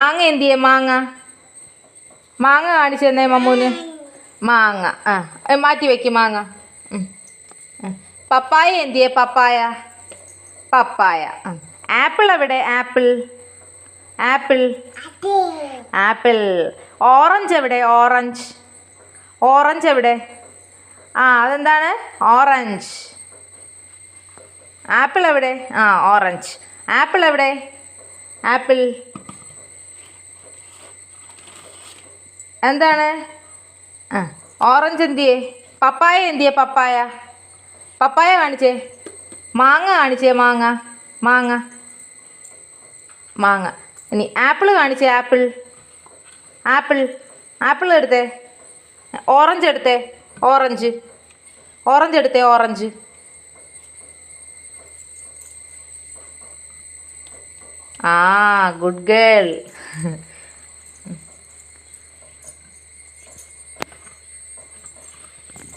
മാങ്ങ എന്തിയേ മാങ്ങ? മാങ്ങ കാണിച്ചു തന്നേ മമ്മൂന്. മാങ്ങ മാറ്റി വെക്ക് മാങ്ങ. പപ്പായ എന്തിയേ പപ്പായ? പപ്പായ. ആപ്പിൾ എവിടെ? Apple apple apple. ഓറഞ്ച് എവിടെ? ഓറഞ്ച് ഓറഞ്ച് എവിടെ? അതെന്താണ്? ഓറഞ്ച്. ആപ്പിൾ എവിടെ? ഓറഞ്ച്. ആപ്പിൾ എവിടെ? ആപ്പിൾ എന്താണ്? ഓറഞ്ച് എന്തിയേ? പപ്പായ എന്തിയേ? പപ്പായ പപ്പായ കാണിച്ചേ. മാങ്ങ കാണിച്ചേ. മാങ്ങ മാങ്ങ മാങ്ങ. ഇനി ആപ്പിൾ കാണിച്ചേ. ആപ്പിൾ ആപ്പിൾ ആപ്പിൾ എടുത്തേ. ഓറഞ്ച് എടുത്തേ. ഓറഞ്ച് ഓറഞ്ച് എടുത്തേ. ഓറഞ്ച്. Good girl.